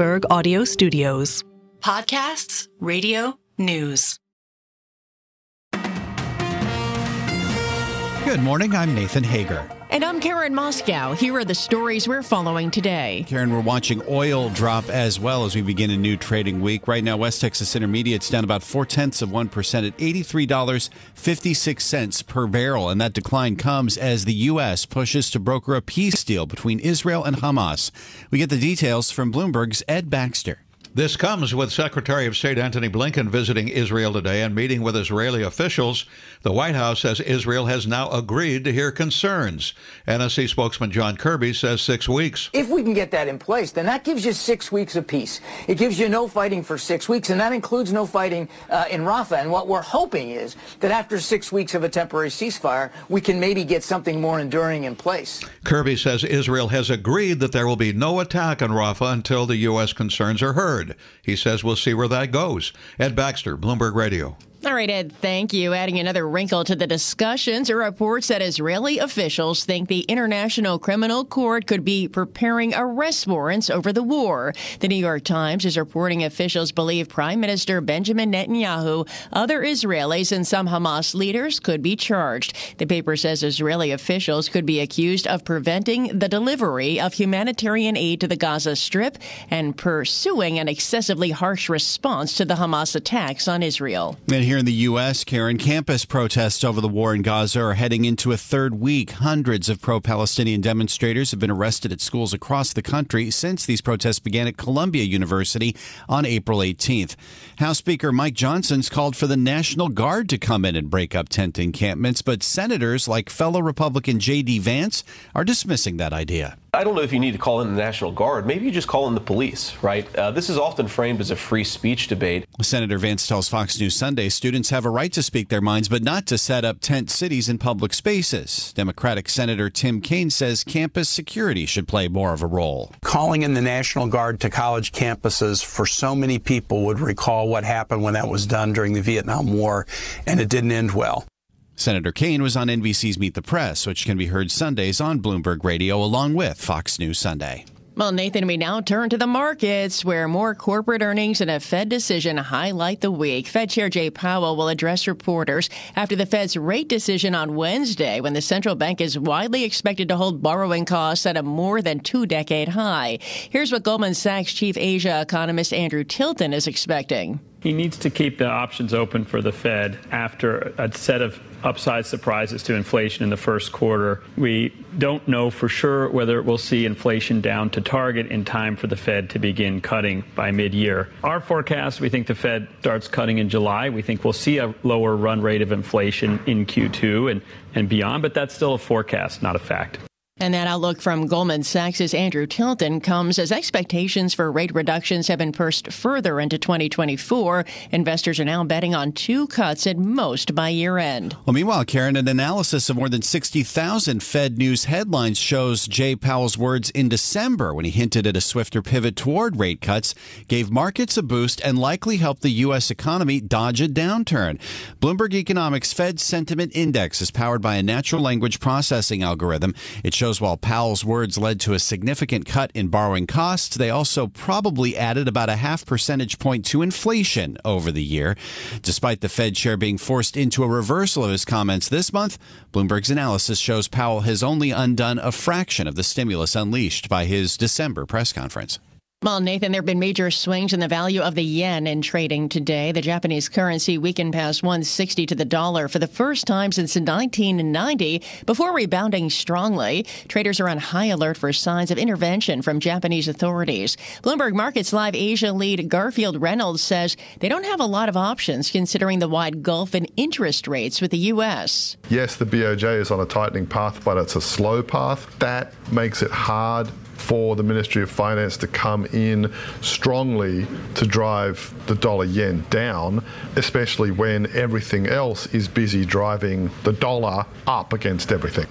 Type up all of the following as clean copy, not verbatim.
Bloomberg Audio Studios. Podcasts, radio, news. Good morning, I'm Nathan Hager. And I'm Karen Moscow. Here are the stories we're following today. Karen, we're watching oil drop as well as we begin a new trading week. Right now, West Texas Intermediate's down about 0.4% at $83.56 per barrel. And that decline comes as the U.S. pushes to broker a peace deal between Israel and Hamas. We get the details from Bloomberg's Ed Baxter. This comes with Secretary of State Antony Blinken visiting Israel today and meeting with Israeli officials. The White House says Israel has now agreed to hear concerns. NSC spokesman John Kirby says 6 weeks. If we can get that in place, then that gives you 6 weeks of peace. It gives you no fighting for 6 weeks, and that includes no fighting in Rafah. And what we're hoping is that after 6 weeks of a temporary ceasefire, we can maybe get something more enduring in place. Kirby says Israel has agreed that there will be no attack on Rafah until the U.S. concerns are heard. He says we'll see where that goes. Ed Baxter, Bloomberg Radio. All right, Ed, thank you. Adding another wrinkle to the discussions are reports that Israeli officials think the International Criminal Court could be preparing arrest warrants over the war. The New York Times is reporting officials believe Prime Minister Benjamin Netanyahu, other Israelis, and some Hamas leaders could be charged. The paper says Israeli officials could be accused of preventing the delivery of humanitarian aid to the Gaza Strip and pursuing an excessively harsh response to the Hamas attacks on Israel. And here in the U.S., Karen, campus protests over the war in Gaza are heading into a third week. Hundreds of pro-Palestinian demonstrators have been arrested at schools across the country since these protests began at Columbia University on April 18th. House Speaker Mike Johnson's called for the National Guard to come in and break up tent encampments, but senators like fellow Republican J.D. Vance are dismissing that idea. I don't know if you need to call in the National Guard. Maybe you just call in the police, right? This is often framed as a free speech debate. Senator Vance tells Fox News Sunday students have a right to speak their minds, but not to set up tent cities in public spaces. Democratic Senator Tim Kaine says campus security should play more of a role. Calling in the National Guard to college campuses for so many people would recall what happened when that was done during the Vietnam War, and it didn't end well. Senator Kaine was on NBC's Meet the Press, which can be heard Sundays on Bloomberg Radio along with Fox News Sunday. Well, Nathan, we now turn to the markets, where more corporate earnings and a Fed decision highlight the week. Fed Chair Jay Powell will address reporters after the Fed's rate decision on Wednesday, when the central bank is widely expected to hold borrowing costs at a more than two-decade high. Here's what Goldman Sachs chief Asia economist Andrew Tilton is expecting. He needs to keep the options open for the Fed after a set of upside surprises to inflation in the first quarter. We don't know for sure whether we'll see inflation down to target in time for the Fed to begin cutting by mid-year. Our forecast, we think the Fed starts cutting in July. We think we'll see a lower run rate of inflation in Q2 and beyond, but that's still a forecast, not a fact. And that outlook from Goldman Sachs' Andrew Tilton comes as expectations for rate reductions have been pushed further into 2024. Investors are now betting on 2 cuts at most by year-end. Well, meanwhile, Karen, an analysis of more than 60,000 Fed News headlines shows Jay Powell's words in December when he hinted at a swifter pivot toward rate cuts gave markets a boost and likely helped the U.S. economy dodge a downturn. Bloomberg Economics Fed Sentiment Index is powered by a natural language processing algorithm. It shows while Powell's words led to a significant cut in borrowing costs, they also probably added about a 0.5 percentage point to inflation over the year. Despite the Fed chair being forced into a reversal of his comments this month, Bloomberg's analysis shows Powell has only undone a fraction of the stimulus unleashed by his December press conference. Well, Nathan, there have been major swings in the value of the yen in trading today. The Japanese currency weakened past 160 to the dollar for the first time since 1990 before rebounding strongly. Traders are on high alert for signs of intervention from Japanese authorities. Bloomberg Markets Live Asia lead Garfield Reynolds says they don't have a lot of options considering the wide gulf in interest rates with the U.S. Yes, the BOJ is on a tightening path, but it's a slow path. That makes it hard for the Ministry of Finance to come in strongly to drive the dollar yen down, especially when everything else is busy driving the dollar up against everything.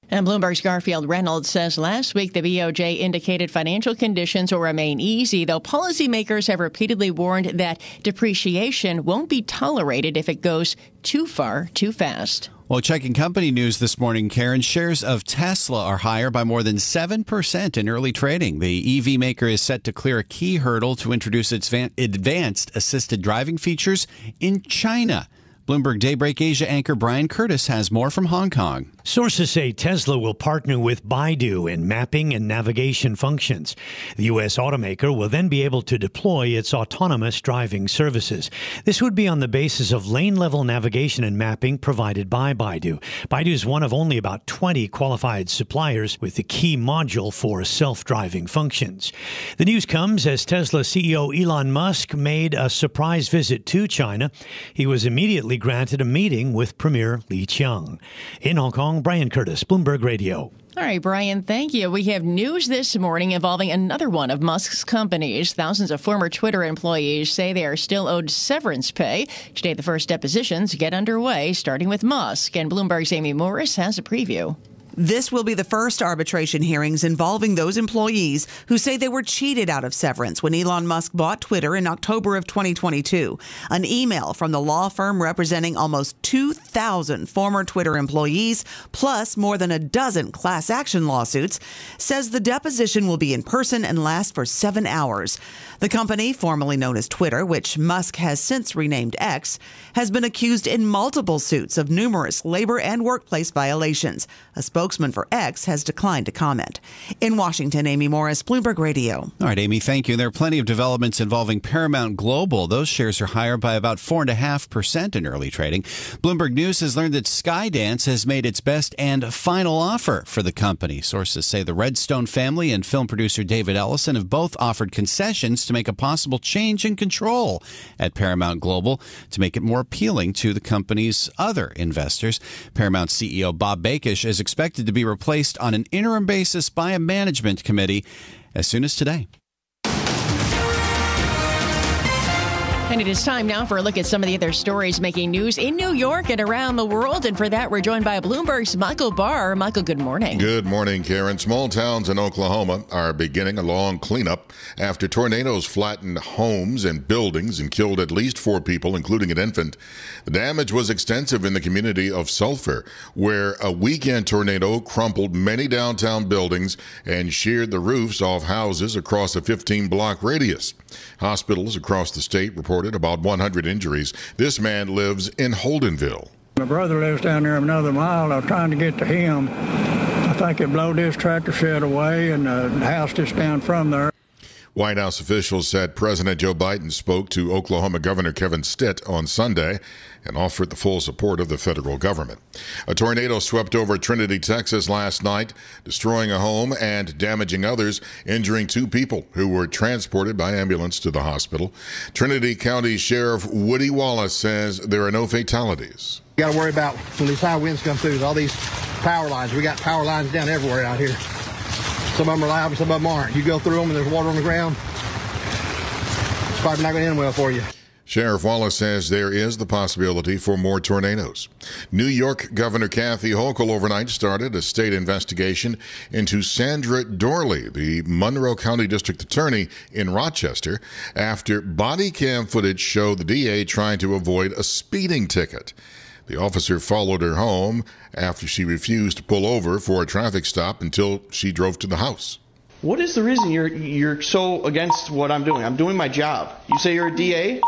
And Bloomberg's Garfield Reynolds says last week the BOJ indicated financial conditions will remain easy, though policymakers have repeatedly warned that depreciation won't be tolerated if it goes too far, too fast. Well, checking company news this morning, Karen, shares of Tesla are higher by more than 7% in early trading. The EV maker is set to clear a key hurdle to introduce its advanced assisted driving features in China. Bloomberg Daybreak Asia anchor Brian Curtis has more from Hong Kong. Sources say Tesla will partner with Baidu in mapping and navigation functions. The U.S. automaker will then be able to deploy its autonomous driving services. This would be on the basis of lane-level navigation and mapping provided by Baidu. Baidu is one of only about 20 qualified suppliers with the key module for self-driving functions. The news comes as Tesla CEO Elon Musk made a surprise visit to China. He was immediately granted a meeting with Premier Li Qiang. In Hong Kong, Brian Curtis, Bloomberg Radio. All right, Brian, thank you. We have news this morning involving another one of Musk's companies. Thousands of former Twitter employees say they are still owed severance pay. Today, the first depositions get underway, starting with Musk. And Bloomberg's Amy Morris has a preview. This will be the first arbitration hearings involving those employees who say they were cheated out of severance when Elon Musk bought Twitter in October of 2022. An email from the law firm representing almost 2,000 former Twitter employees, plus more than a dozen class action lawsuits, says the deposition will be in person and last for 7 hours. The company, formerly known as Twitter, which Musk has since renamed X, has been accused in multiple suits of numerous labor and workplace violations. A spokesman for X has declined to comment. In Washington, Amy Morris, Bloomberg Radio. All right, Amy, thank you. There are plenty of developments involving Paramount Global. Those shares are higher by about 4.5% in early trading. Bloomberg News has learned that Skydance has made its best and final offer for the company. Sources say the Redstone family and film producer David Ellison have both offered concessions to make a possible change in control at Paramount Global to make it more appealing to the company's other investors. Paramount CEO Bob Bakish is expected to be replaced on an interim basis by a management committee as soon as today. And it is time now for a look at some of the other stories making news in New York and around the world. And for that, we're joined by Bloomberg's Michael Barr. Michael, good morning. Good morning, Karen. Small towns in Oklahoma are beginning a long cleanup after tornadoes flattened homes and buildings and killed at least 4 people, including an infant. The damage was extensive in the community of Sulphur, where a weekend tornado crumpled many downtown buildings and sheared the roofs off houses across a 15-block radius. Hospitals across the state reported about 100 injuries. This man lives in Holdenville. My brother lives down there another mile. I was trying to get to him. I think it blowed his tractor shed away and the house just down from there. White House officials said President Joe Biden spoke to Oklahoma Governor Kevin Stitt on Sunday and offered the full support of the federal government. A tornado swept over Trinity, Texas last night, destroying a home and damaging others, injuring 2 people who were transported by ambulance to the hospital. Trinity County Sheriff Woody Wallace says there are no fatalities. You got to worry about when these high winds come through, all these power lines. We got power lines down everywhere out here. Some of them are live, some of them aren't. You go through them and there's water on the ground, it's probably not going to end well for you. Sheriff Wallace says there is the possibility for more tornadoes. New York Governor Kathy Hochul overnight started a state investigation into Sandra Dorley, the Monroe County District Attorney in Rochester, after body cam footage showed the DA trying to avoid a speeding ticket. The officer followed her home after she refused to pull over for a traffic stop until she drove to the house. What is the reason you're so against what I'm doing? I'm doing my job. You say you're a DA?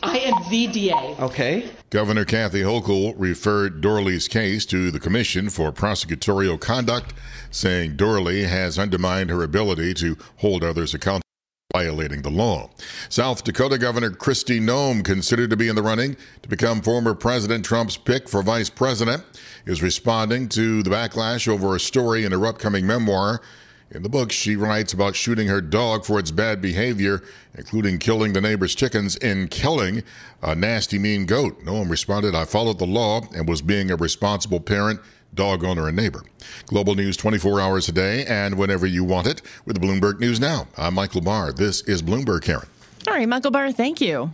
I am the DA. Okay. Governor Kathy Hochul referred Dorley's case to the Commission for Prosecutorial Conduct, saying Dorley has undermined her ability to hold others accountable for violating the law. South Dakota Governor Kristi Noem, considered to be in the running to become former President Trump's pick for vice president, is responding to the backlash over a story in her upcoming memoir. In the book, she writes about shooting her dog for its bad behavior, including killing the neighbor's chickens and killing a nasty, mean goat. Noem responded, "I followed the law and was being a responsible parent, dog owner, and neighbor." Global news 24 hours a day and whenever you want it with Bloomberg News Now. I'm Michael Barr. This is Bloomberg, Karen. All right, Michael Barr, thank you.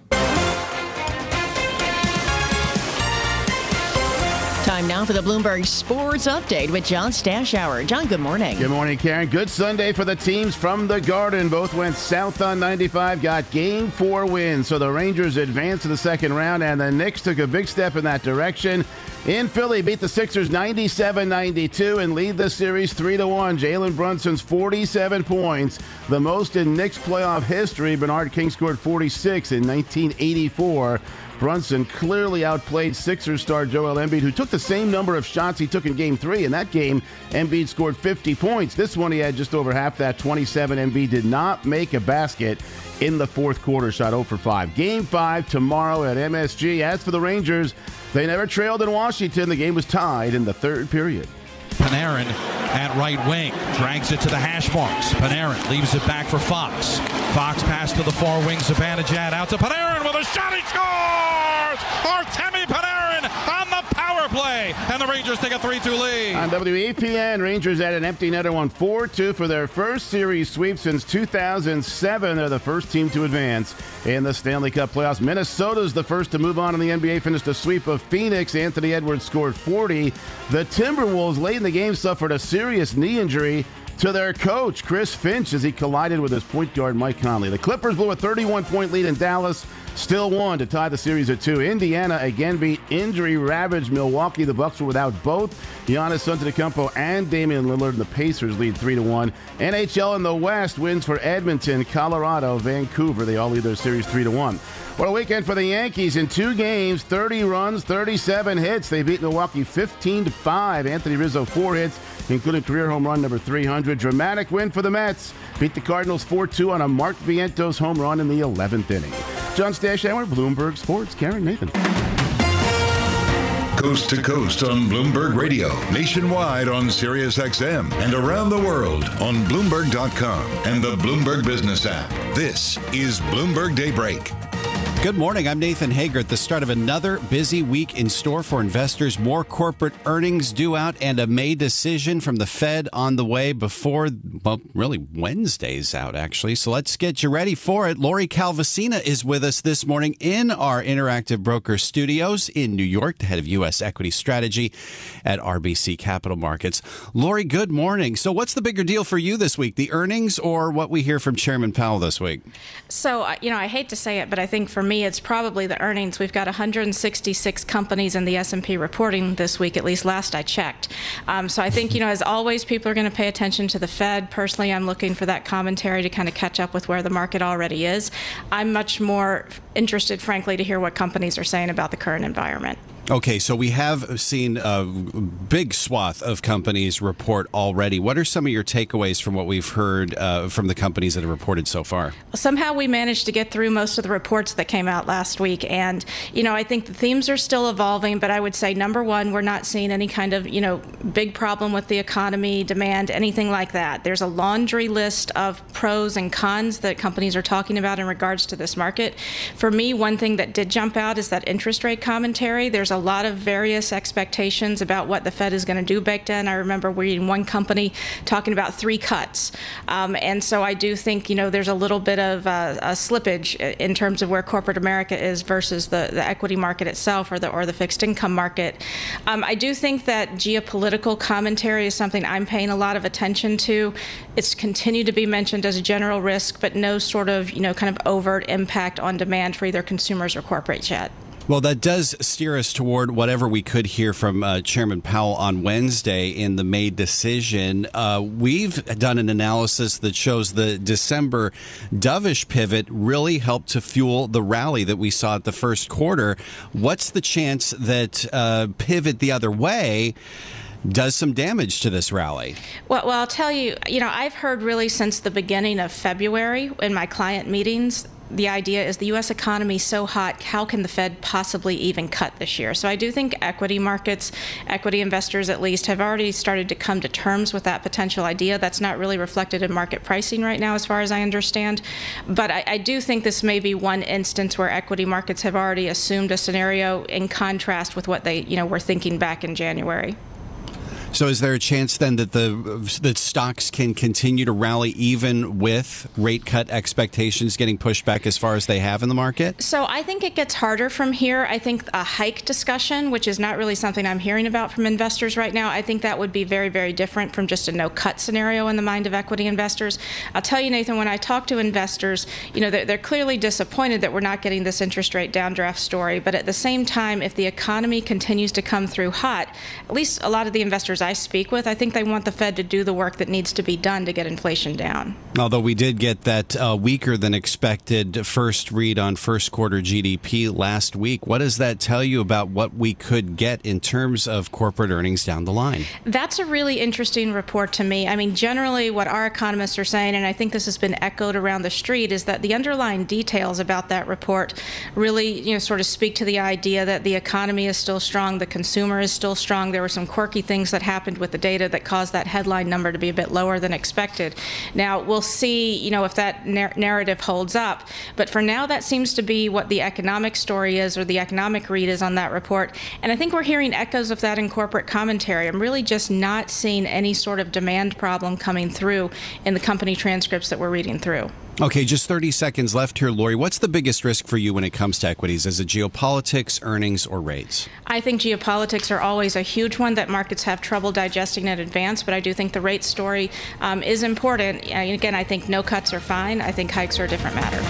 Time now for the Bloomberg Sports Update with John Stashower. John, good morning. Good morning, Karen. Good Sunday for the teams from the Garden. Both went south on 95, got Game 4 wins. So the Rangers advanced to the second round, and the Knicks took a big step in that direction. In Philly, beat the Sixers 97-92 and lead the series 3-1. Jalen Brunson's 47 points, the most in Knicks playoff history. Bernard King scored 46 in 1984. Brunson clearly outplayed Sixers star Joel Embiid, who took the same number of shots he took in Game 3. In that game, Embiid scored 50 points. This one, he had just over half that, 27. Embiid did not make a basket in the fourth quarter, shot 0 for 5. Game 5 tomorrow at MSG. As for the Rangers, they never trailed in Washington. The game was tied in the third period. Panarin at right wing, drags it to the hash marks. Panarin leaves it back for Fox. Fox pass to the far wing, Zibanejad out to Panarin with a shot, he scores! Artemi Panarin on the power play, and the Rangers take a 3-2 lead. On WEPN, Rangers had an empty netter, won 4-2 for their first series sweep since 2007. They're the first team to advance in the Stanley Cup playoffs. Minnesota's the first to move on in the NBA, finished a sweep of Phoenix. Anthony Edwards scored 40. The Timberwolves late in the game suffered a serious knee injury to their coach, Chris Finch, as he collided with his point guard, Mike Conley. The Clippers blew a 31-point lead in Dallas, still won to tie the series at 2. Indiana again beat injury-ravaged Milwaukee. The Bucks were without both Giannis Antetokounmpo and Damian Lillard, and the Pacers lead 3-1. NHL in the West wins for Edmonton, Colorado, Vancouver. They all lead their series 3-1. What a weekend for the Yankees. In 2 games, 30 runs, 37 hits. They beat Milwaukee 15-5. Anthony Rizzo 4 hits, including career home run number 300. Dramatic win for the Mets. Beat the Cardinals 4-2 on a Mark Vientos home run in the 11th inning. John Stashower, Bloomberg Sports. Karen Nathan. Coast to coast on Bloomberg Radio, nationwide on Sirius XM, and around the world on Bloomberg.com and the Bloomberg Business app. This is Bloomberg Daybreak. Good morning. I'm Nathan Hager at the start of another busy week in store for investors. More corporate earnings due out and a May decision from the Fed on the way before, well, really Wednesday's out, actually. So let's get you ready for it. Lori Calvasina is with us this morning in our Interactive Broker studios in New York, the head of U.S. equity strategy at RBC Capital Markets. Lori, good morning. So what's the bigger deal for you this week, the earnings or what we hear from Chairman Powell this week? So, I hate to say it, but I think for me, it's probably the earnings. We've got 166 companies in the S&P reporting this week, at least last I checked. So I think, as always, people are going to pay attention to the Fed. Personally, I'm looking for that commentary to kind of catch up with where the market already is. I'm much more interested, frankly, to hear what companies are saying about the current environment. Okay, so we have seen a big swath of companies report already. What are some of your takeaways from what we've heard from the companies that have reported so far? Somehow we managed to get through most of the reports that came out last week. And, I think the themes are still evolving. But I would say, number one, we're not seeing any kind of, big problem with the economy, demand, anything like that. There's a laundry list of pros and cons that companies are talking about in regards to this market. For me, one thing that did jump out is that interest rate commentary. There's a lot of various expectations about what the Fed is going to do baked in. I remember reading one company talking about 3 cuts. And so I do think, there's a little bit of a slippage in terms of where corporate America is versus the equity market itself or the fixed income market. I do think that geopolitical commentary is something I'm paying a lot of attention to. It's continued to be mentioned as a general risk, but no sort of, kind of overt impact on demand for either consumers or corporates yet. Well, that does steer us toward whatever we could hear from Chairman Powell on Wednesday in the May decision. We've done an analysis that shows the December dovish pivot really helped to fuel the rally that we saw at the first quarter. What's the chance that pivot the other way does some damage to this rally? Well, I'll tell you, I've heard really since the beginning of February in my client meetings, the idea is the U.S. economy is so hot, how can the Fed possibly even cut this year? So I do think equity markets, equity investors at least, have already started to come to terms with that potential idea. That's not really reflected in market pricing right now, as far as I understand. But I do think this may be one instance where equity markets have already assumed a scenario in contrast with what they, were thinking back in January. So is there a chance then that stocks can continue to rally even with rate cut expectations getting pushed back as far as they have in the market? So I think it gets harder from here. I think a hike discussion, which is not really something I'm hearing about from investors right now, I think that would be very, very different from just a no-cut scenario in the mind of equity investors. I'll tell you, Nathan, when I talk to investors, they're clearly disappointed that we're not getting this interest rate downdraft story. But at the same time, if the economy continues to come through hot, at least a lot of the investors I speak with, I think they want the Fed to do the work that needs to be done to get inflation down. Although we did get that weaker than expected first read on first quarter GDP last week, what does that tell you about what we could get in terms of corporate earnings down the line? That's a really interesting report to me. I mean, generally what our economists are saying, and I think this has been echoed around the street, is that the underlying details about that report really, sort of speak to the idea that the economy is still strong, the consumer is still strong. There were some quirky things that happened with the data that caused that headline number to be a bit lower than expected. Now, we'll see, if that narrative holds up. But for now, that seems to be what the economic story is, or the economic read is on that report. And I think we're hearing echoes of that in corporate commentary. I'm really just not seeing any sort of demand problem coming through in the company transcripts that we're reading through. Okay, just 30 seconds left here, Lori. What's the biggest risk for you when it comes to equities? Is it geopolitics, earnings, or rates? I think geopolitics are always a huge one that markets have trouble digesting in advance, but I do think the rate story is important. Again, I think no cuts are fine. I think hikes are a different matter.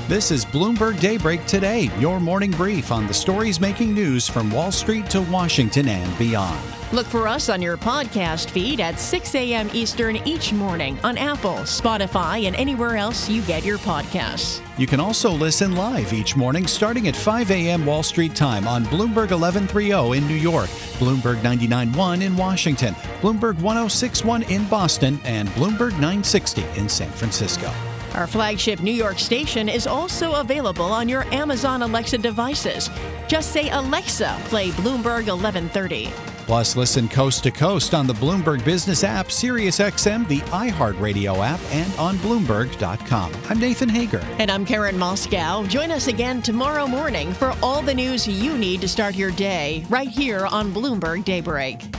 This is Bloomberg Daybreak Today, your morning brief on the stories making news from Wall Street to Washington and beyond. Look for us on your podcast feed at 6 a.m. Eastern each morning on Apple, Spotify, and anywhere else you get your podcasts. You can also listen live each morning starting at 5 a.m. Wall Street time on Bloomberg 1130 in New York, Bloomberg 99.1 in Washington, Bloomberg 106.1 in Boston, and Bloomberg 960 in San Francisco. Our flagship New York station is also available on your Amazon Alexa devices. Just say, Alexa, play Bloomberg 1130. Plus, listen coast to coast on the Bloomberg Business app, SiriusXM, the iHeartRadio app, and on Bloomberg.com. I'm Nathan Hager. And I'm Karen Moscow. Join us again tomorrow morning for all the news you need to start your day right here on Bloomberg Daybreak.